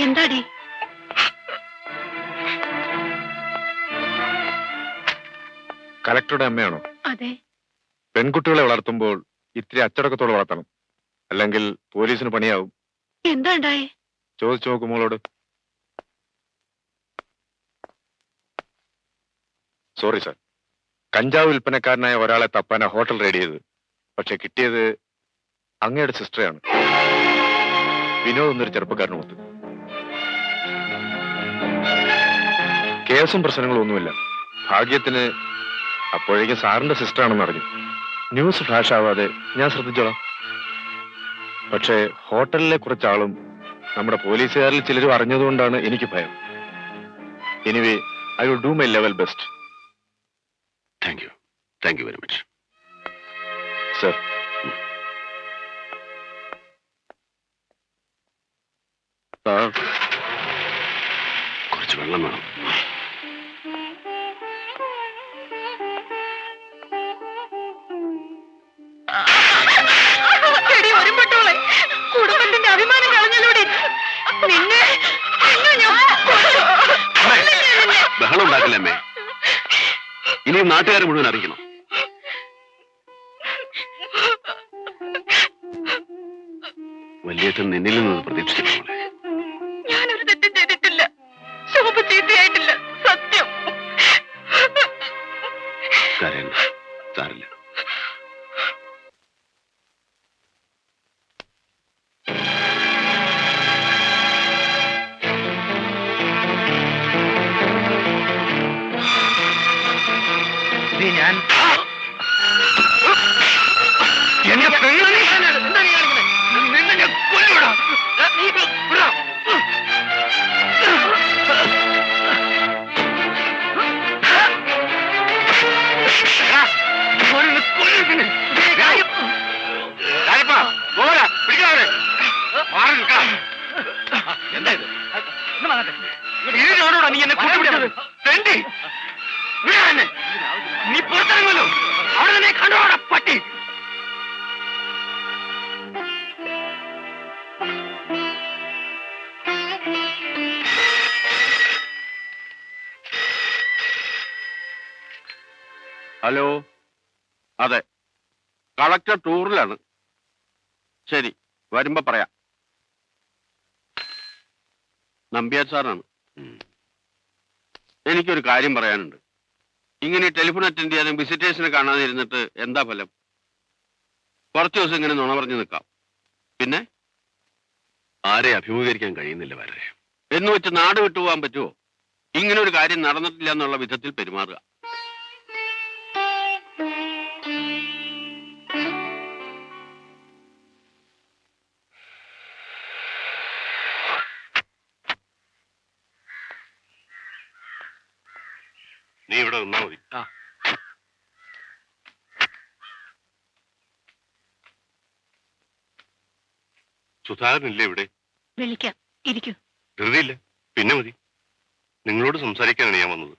എന്താടി? കലക്ടറുടെ അമ്മയാണോ? അതെ. പെൺകുട്ടികളെ വളർത്തുമ്പോൾ ഇത്തിരി അച്ചടക്കത്തോടെ വളർത്തണം, അല്ലെങ്കിൽ പോലീസിന് പണിയാവും. എന്താ ഉണ്ടായേ? ചോദിച്ചു നോക്കൂ മോളോട്. സോറി സാർ, കഞ്ചാവ് വിൽപ്പനക്കാരനായ ഒരാളെ തപ്പാനാ ഹോട്ടൽ റെയ്ഡ് ചെയ്തത്. പക്ഷെ കിട്ടിയത് അങ്ങയുടെ സിസ്റ്ററെയാണ്, വിനോദ് എന്നൊരു ചെറുപ്പക്കാരനുമൊത്ത്. കേസും പ്രശ്നങ്ങളും ഒന്നുമില്ല. ഭാഗ്യത്തിന് അപ്പോഴേക്കും സാറിന്റെ സിസ്റ്ററാണെന്ന് അറിഞ്ഞു. ന്യൂസ് ഫ്ലാഷ് ആവാതെ ഞാൻ ശ്രദ്ധിച്ചോളാം. പക്ഷേ ഹോട്ടലിലെ കുറച്ചാളും നമ്മുടെ പോലീസുകാരിൽ ചിലരും അറിഞ്ഞതുകൊണ്ടാണ് എനിക്ക് ഭയം. Anyway, I will do my level best. Thank you very much sir. കുറച്ച് വെള്ളം വേണം. കുടുംബത്തിന്റെ അഭിമാനം കളഞ്ഞതോടെ നിന്നെ ബഹളം ഉണ്ടാക്കില്ല അമ്മേ. ഇനിയും നാട്ടുകാർ മുഴുവൻ അറിയിക്കണം. വലിയേട്ടൻ നിന്നിൽ നിന്ന് പ്രതീക്ഷിച്ചില്ല. ഞാനൊരു തെറ്റും ചെയ്തിട്ടില്ല. ശോഭ ചീത്തയായിട്ടില്ല, സത്യം. കരയണ്ട, സാരില്ല. ഞാൻ ഇതിനോടാ നീ എന്നെ കൂട്ടിപ്പിടിച്ചത്? നീ പുറത്തിറങ്ങുമല്ലോ, അവിടെ തന്നെ കണ്ടോടാ പട്ടി. ഹലോ, അതെ, കളക്ടർ ടൂറിലാണ്. ശരി, വരുമ്പോ പറയാം. നമ്പ്യാർ സാറാണ്. എനിക്കൊരു കാര്യം പറയാനുണ്ട്. ഇങ്ങനെ ടെലിഫോൺ അറ്റൻഡ് ചെയ്യാനും വിസിറ്റേഴ്സിനെ കാണാതെ ഇരുന്നിട്ട് എന്താ ഫലം? കുറച്ചു ദിവസം ഇങ്ങനെ നുണ പറഞ്ഞു നിൽക്കാം, പിന്നെ ആരെ അഭിമുഖീകരിക്കാൻ കഴിയുന്നില്ല വരെ എന്ന് വെച്ച് നാട് വിട്ടുപോകാൻ പറ്റുമോ? ഇങ്ങനെ ഒരു കാര്യം നടന്നിട്ടില്ല എന്നുള്ള വിധത്തിൽ പെരുമാറുക. നീ ഇവിടെ നിന്നാ മതി. സുധാകരനില്ലേ ഇവിടെ? വിളിക്കാം, ഇരിക്കൂ. ധൃതിയില്ല, പിന്നെ മതി. നിങ്ങളോട് സംസാരിക്കാനാണ് ഞാൻ വന്നത്.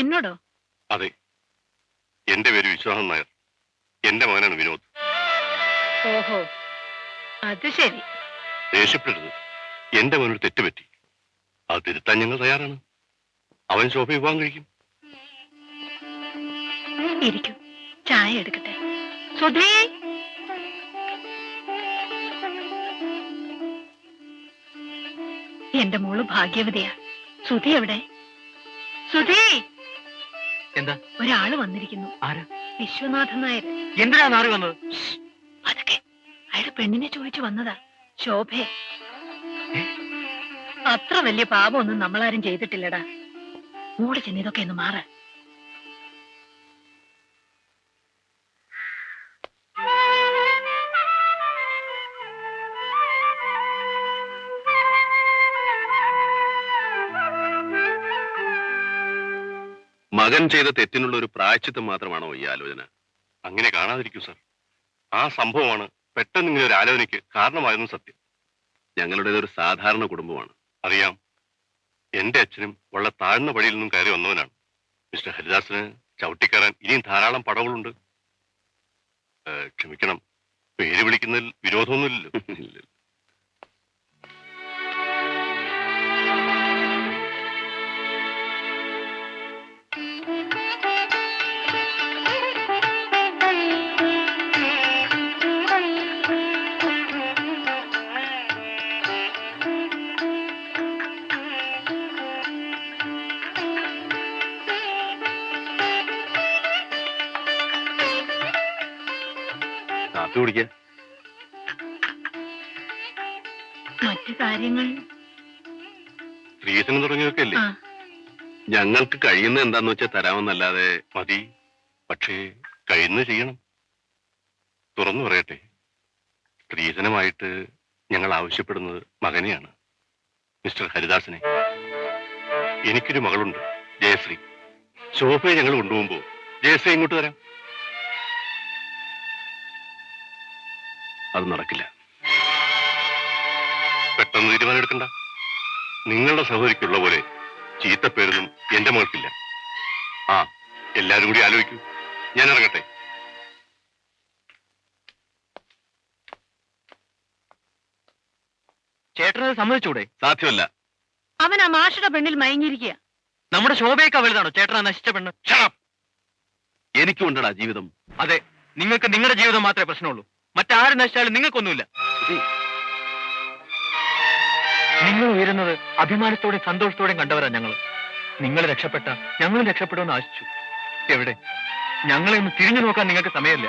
എന്നോടോ? അതെ, എന്റെ പേര് വിശ്വാസം നായർ. എന്റെ മകനാണ് വിനോദ്. ഓഹോ, അത് ശരി. ദേഷ്യപ്പെടരുത്, എന്റെ മകനൊരു തെറ്റുപറ്റി. അത് തിരുത്താൻ ഞങ്ങൾ തയ്യാറാണ്. അവൻ ശോഭ വിവാഹം കഴിക്കും. ഇരിക്കൂ, ചായ എടുക്കട്ടെ. സുധീ, എന്റെ മോള് ഭാഗ്യവതിയാ. സുധി എവിടെ? സുധി! എന്താ? ഒരാള് വന്നിരിക്കുന്നു. ആരാ? വിശ്വനാഥൻ നായർ. എന്തിനാ നാറി വന്നത്? അതൊക്കെ അയാൾ പെണ്ണിനെ ചോദിച്ചു വന്നതാ, ശോഭയെ. അത്ര വലിയ പാപമൊന്നും നമ്മളാരും ചെയ്തിട്ടില്ലടാ. മോള് ചെന്ന് ഇതൊക്കെ ഒന്ന് മാറ. മകൻ ചെയ്ത തെറ്റിനുള്ള ഒരു പ്രായശ്ചിത്തം മാത്രമാണോ ഈ ആലോചന? അങ്ങനെ കാണാതിരിക്കൂ സർ. ആ സംഭവമാണ് പെട്ടെന്ന് ഇങ്ങനെ ഒരു ആലോചനയ്ക്ക് കാരണമായിരുന്നു സത്യം. ഞങ്ങളുടേതൊരു സാധാരണ കുടുംബമാണ്. അറിയാം, എന്റെ അച്ഛനും വളരെ താഴ്ന്ന വഴിയിൽ നിന്നും കയറി വന്നവനാണ്. മിസ്റ്റർ ഹരിദാസിന് ചവിട്ടിക്കയറാൻ ഇനിയും ധാരാളം പടവുകളുണ്ട്. ക്ഷമിക്കണം, പേര് വിളിക്കുന്നതിൽ വിരോധമൊന്നുമില്ലല്ലോ. കാപ്പി കുടിക്കുക. മറ്റു കാര്യങ്ങൾ സ്ത്രീധനം തുടങ്ങിയൊക്കെ അല്ലേ? ആ, ഞങ്ങൾക്ക് കഴിയുന്ന എന്താന്ന് വെച്ചാൽ തരാമെന്നല്ലാതെ മതി. പക്ഷേ കഴിയുന്നത് ചെയ്യണം. തുറന്നു പറയട്ടെ, സ്ത്രീധനമായിട്ട് ഞങ്ങൾ ആവശ്യപ്പെടുന്നത് മകനെയാണ്, മിസ്റ്റർ ഹരിദാസിനെ. എനിക്കൊരു മകളുണ്ട്, ജയശ്രീ. ശോഭയെ ഞങ്ങൾ കൊണ്ടുപോകുമ്പോ ജയശ്രീ ഇങ്ങോട്ട് തരാം. അത് നടക്കില്ല. പെട്ടെന്ന് തീരുമാനം എടുക്കണ്ട. നിങ്ങളുടെ സഹോദരിക്കുള്ള പോലെ ചീത്തപ്പേരൊന്നും എന്റെ മകൾക്കില്ല. ആ, എല്ലാരും കൂടി ആലോചിക്കൂ. ഞാൻ ഇറങ്ങട്ടെ. ചേട്ടനത് സമ്മതിച്ചൂടെ? സാധ്യമല്ല. അവൻ ആ മാഷയുടെ പെണ്ണിൽ മയങ്ങിയിരിക്കുക. നമ്മുടെ ശോഭയൊക്കെ വലുതാണോ ചേട്ടനാ നശിച്ച പെണ്ണ്? എനിക്കുണ്ടടാ ജീവിതം. അതെ, നിങ്ങൾക്ക് നിങ്ങളുടെ ജീവിതം മാത്രമേ പ്രശ്നമുള്ളൂ. മറ്റാരും നശിച്ചാലും നിങ്ങൾക്കൊന്നുമില്ല. നിങ്ങൾ ഉയരുന്നത് അഭിമാനത്തോടെയും സന്തോഷത്തോടെയും കണ്ടവരാ ഞങ്ങൾ. നിങ്ങൾ രക്ഷപ്പെട്ട ഞങ്ങളും രക്ഷപ്പെടുമെന്ന് ആശിച്ചു. എവിടെ? ഞങ്ങളെ ഒന്ന് തിരിഞ്ഞു നോക്കാൻ നിങ്ങൾക്ക് സമയമില്ല.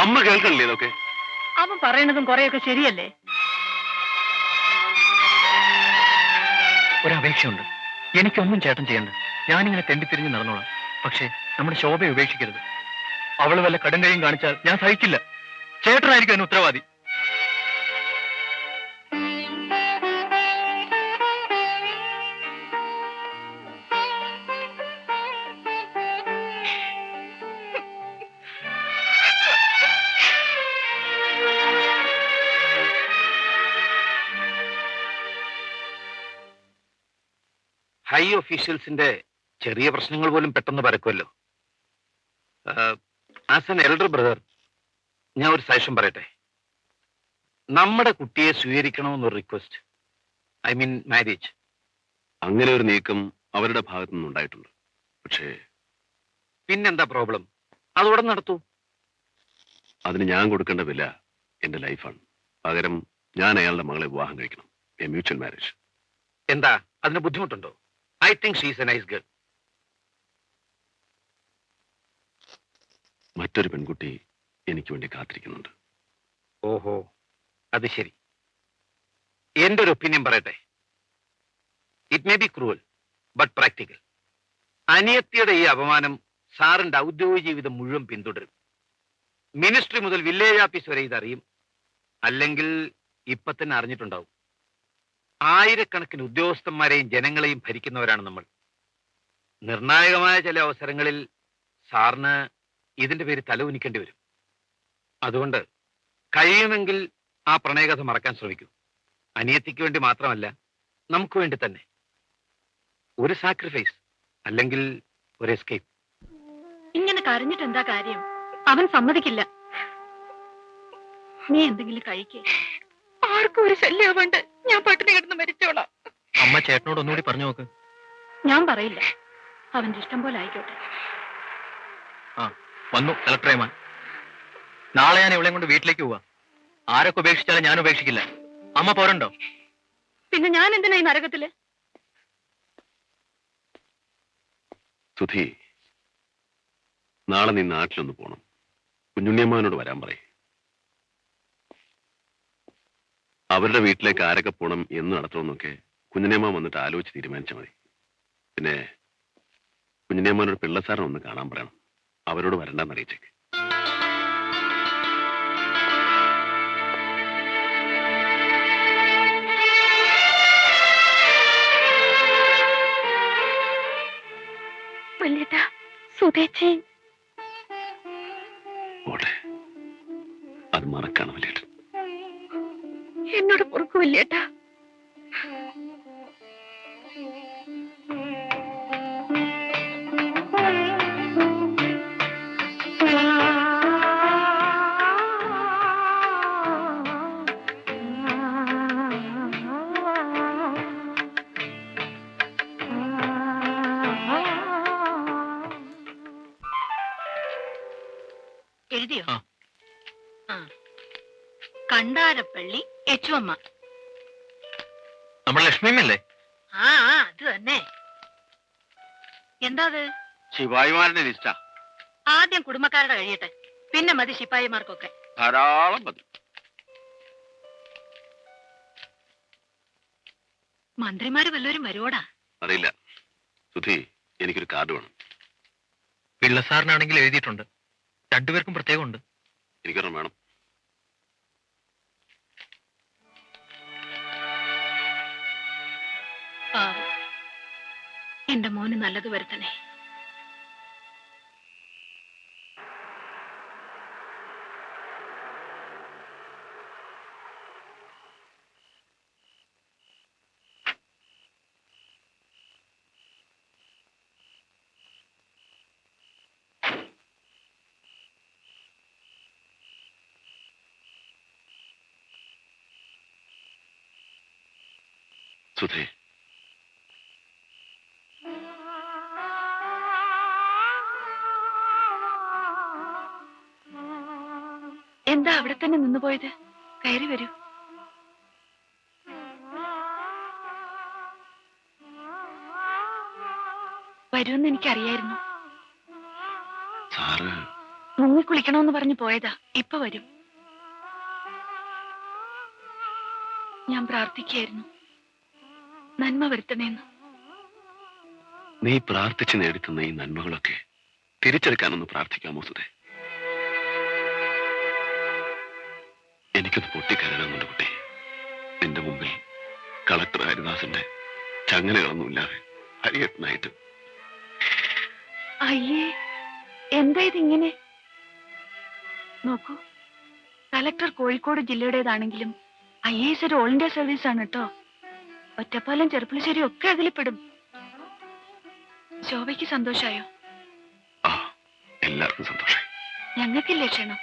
അമ്മ കേൾക്കണില്ലേ ഇതൊക്കെ? അവൻ പറയണതും കുറെയൊക്കെ ശരിയല്ലേ? ഒരപേക്ഷയുണ്ട്. എനിക്കൊന്നും ചേട്ടൻ ചെയ്യണ്ട. ഞാനിങ്ങനെ തെണ്ടിത്തിരിഞ്ഞ് നടന്നോളാം. പക്ഷേ നമ്മുടെ ശോഭയെ ഉപേക്ഷിക്കരുത്. അവള് വല്ല കടുങ്കയും കാണിച്ചാൽ ഞാൻ സഹിക്കില്ല. ചേട്ടനായിരിക്കും അതിന് ഉത്തരവാദി. ഹൈ ഒഫീഷ്യൽസിന്റെ ചെറിയ പ്രശ്നങ്ങൾ പോലും പെട്ടെന്ന് പരക്കുമല്ലോ. ആസ് എൻ എൽഡർ ബ്രദർ ഞാൻ ഒരു സജഷൻ പറയട്ടെ. നമ്മുടെ കുട്ടിയെ സ്വീകരിക്കണമെന്നൊരു റിക്വസ്റ്റ്, ഐ മീൻ മാരേജ്. അങ്ങനെ ഒരു നീക്കം അവരുടെ ഭാഗത്തു നിന്നുണ്ടായിട്ടുണ്ട്. പക്ഷേ പിന്നെന്താ പ്രോബ്ലം? അതോടെ നടത്തൂ. അതിന് ഞാൻ കൊടുക്കേണ്ട വില എന്റെ ലൈഫാണ്. പകരം ഞാൻ അയാളുടെ മകളെ വിവാഹം കഴിക്കണം. A mutual marriage. എന്താ അതിന് ബുദ്ധിമുട്ടുണ്ടോ? I think she is A nice girl. മറ്റൊരു പെൺകുട്ടി എനിക്ക് വേണ്ടി കാത്തിരിക്കുന്നുണ്ട്. ഓഹോ, അത് ശരി. എന്റെ ഒരു ഒപ്പീനിയൻ പറയട്ടെ. It may be cruel but practical. അനിയത്തിയുടെ ഈ അപമാനം സാറിന്റെ ഔദ്യോഗിക ജീവിതം മുഴുവൻ പിന്തുടരും. മിനിസ്ട്രി മുതൽ വില്ലേജ് ഓഫീസ് വരെ ഇതറിയും. അല്ലെങ്കിൽ ഇപ്പൊ തന്നെ അറിഞ്ഞിട്ടുണ്ടാവും. ആയിരക്കണക്കിന് ഉദ്യോഗസ്ഥന്മാരെയും ജനങ്ങളെയും ഭരിക്കുന്നവരാണ് നമ്മൾ. നിർണായകമായ ചില അവസരങ്ങളിൽ സാറിന് ഇതിന്റെ പേര് തലകുനിക്കേണ്ടി വരും. അതുകൊണ്ട് കഴിയുമെങ്കിൽ ആ പ്രണയകഥ മറക്കാൻ ശ്രമിക്കൂ. അനിയത്തിക്ക് വേണ്ടി മാത്രമല്ല, നമുക്ക് വേണ്ടി തന്നെ. ഒരു സാക്രിഫൈസ്, അല്ലെങ്കിൽ ഒരു എസ്കേപ്പ്. ഇങ്ങനെ കരഞ്ഞിട്ട് എന്താ കാര്യം? അവൻ സമ്മതിക്കില്ല. നീ എന്തെങ്കിലും കഴിക്കേ. ആർക്കും ഒരു ശല്യമാവണ്ട്. ഞാൻ പട്ടിണി കിടന്ന് മരിച്ചോളാം. അമ്മ ചേട്ടനോട് ഒന്നുകൂടി പറഞ്ഞു നോക്ക്. ഞാൻ പറയില്ല. അവന്റെ ഇഷ്ടം പോലെ ആയിക്കോട്ടെ. ആ, വന്നു കളക്ടറേമാൻ. നാളെ ഞാൻ ഇവളെയും കൊണ്ട് വീട്ടിലേക്ക് പോവാ. ആരൊക്കെ ഉപേക്ഷിച്ചാലും ഞാൻ ഉപേക്ഷിക്കില്ല. അമ്മ പോരണ്ടോ? പിന്നെ ഞാൻ എന്തിനാ ഈ നരകത്തില്? സുധി, നാളെ നീ നാട്ടിലൊന്ന് പോണം. കുഞ്ഞുണ്ണിയമ്മാനോട് വരാൻ പറയും. അവരുടെ വീട്ടിലേക്ക് ആരൊക്കെ പോണം എന്ന് നടത്തണമെന്നൊക്കെ കുഞ്ഞുണ്ണിയമ്മ വന്നിട്ട് ആലോചിച്ച് തീരുമാനിച്ചാൽ മതി. പിന്നെ കുഞ്ഞുണ്ണിയമ്മാനോട് പിള്ളസാറിനെ ഒന്ന് കാണാൻ പറയണം. അവരോട് വരണ്ടെന്ന് അറിയിച്ചേക്ക്. വല്യേട്ടാ, സുധേച്ചി. പോട്ടെ, അത് മറക്കാണ് വലിയ. എന്നോട് പൊറുക്കു വല്യേട്ടാ. എഴുതിയോ? ആ. കണ്ടാരപ്പള്ളി യച്ചുവമ്മ. നമ്മുടെ ലക്ഷ്മിയമ്മല്ലേ? ആ, അത് തന്നെ. എന്താ അത്? ശിവായിമാരുടെ ലിസ്റ്റാ. ആദ്യം കുടുംബക്കാരുടെ കഴിയട്ടെ, പിന്നെ മതി ശിപ്പായിമാർക്കൊക്കെ. ധാരാളം മതി. മന്ത്രിമാര് വല്ലവരും വരുവോടാ? അറിയില്ല. സുധി, എനിക്കൊരു കാർഡ് വേണം. പിള്ള സാറിനാണെങ്കിൽ എഴുതിയിട്ടുണ്ട്. രണ്ടുപേർക്കും പ്രത്യേകമുണ്ട്. എനിക്കൊരെണ്ണം വേണം. പാവം. എന്റെ മോന് നല്ലത് വരുത്തണേ. സുധേ, എന്താ അവിടെ തന്നെ നിന്നുപോയത്? കയറി വരൂ. വരുമെന്ന് എനിക്കറിയായിരുന്നു. സാറ് മുങ്ങി കുളിക്കണമെന്ന് പറഞ്ഞു പോയതാ. ഇപ്പൊ വരും. ഞാൻ പ്രാർത്ഥിക്കായിരുന്നു, നന്മ വരുത്തണേന്ന്. നീ പ്രാർത്ഥിച്ച് നേടിത്തുന്ന ഈ നന്മകളൊക്കെ തിരിച്ചെടുക്കാനൊന്ന് പ്രാർത്ഥിക്കാമോ സുധേ? എനിക്കത് പൊട്ടിക്കരണമെന്നുണ്ട് കുട്ടി. നിന്റെ മുമ്പിൽ കളക്ടർ ഹരിദാസിന്റെ ചങ്ങലകളൊന്നുമില്ലാതെ ഹരിയട്ടനായിട്ട്. അയ്യേ, എന്താ ഇതിങ്ങനെ? നോക്കൂ, കലക്ടർ കോഴിക്കോട് ജില്ലയുടേതാണെങ്കിലും IAS ഒരു ഓൾ ഇന്ത്യ സർവീസ് ആണ് കേട്ടോ. ഒറ്റപ്പാലം, ചെറുപ്പുളശ്ശേരി ഒക്കെ അതിൽപ്പെടും. ശോഭയ്ക്ക് സന്തോഷായോ? ആ, എല്ലാവർക്കും സന്തോഷം. ഞങ്ങൾക്കില്ലേ ക്ഷണം?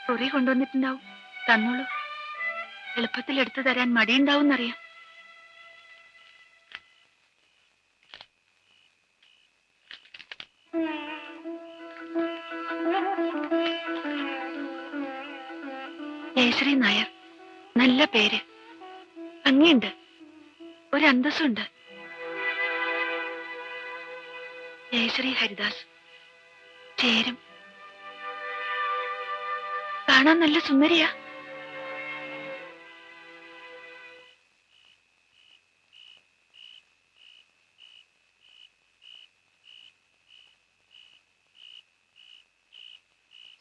കുറി കൊണ്ടുവന്നിട്ടുണ്ടാവും, തന്നോളൂ. എളുപ്പത്തിൽ എടുത്തു തരാൻ മടിയുണ്ടാവുന്നറിയാം. ജയശ്രീ നായർ, നല്ല പേര്, ഭംഗിയുണ്ട്, ഒരു അന്തസ്സുണ്ട്. ജയശ്രീ ഹരിദാസ് ചേരും. കാണാൻ നല്ല സുന്ദരിയാ.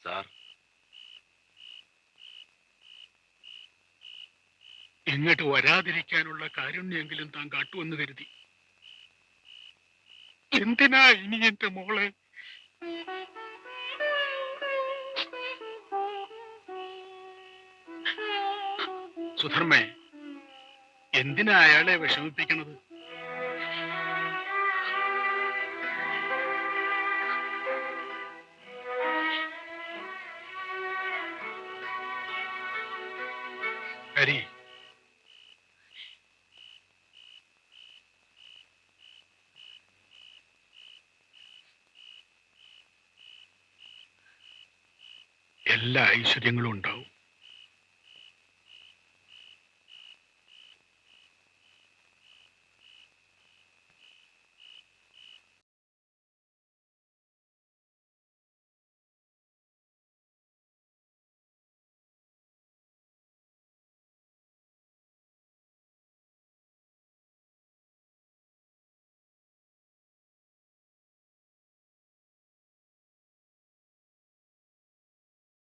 സാർ, ഇങ്ങോട്ട് വരാതിരിക്കാനുള്ള കാരുണ്യെങ്കിലും താൻ കാട്ടുവെന്ന് കരുതി. എന്തിനാ ഇനി എന്റെ മോളെ? സുധർമ്മേ, എന്തിനാ അയാളെ വിഷമിപ്പിക്കണത്? ഹരി, എല്ലാ ഐശ്വര്യങ്ങളും ഉണ്ടാവും.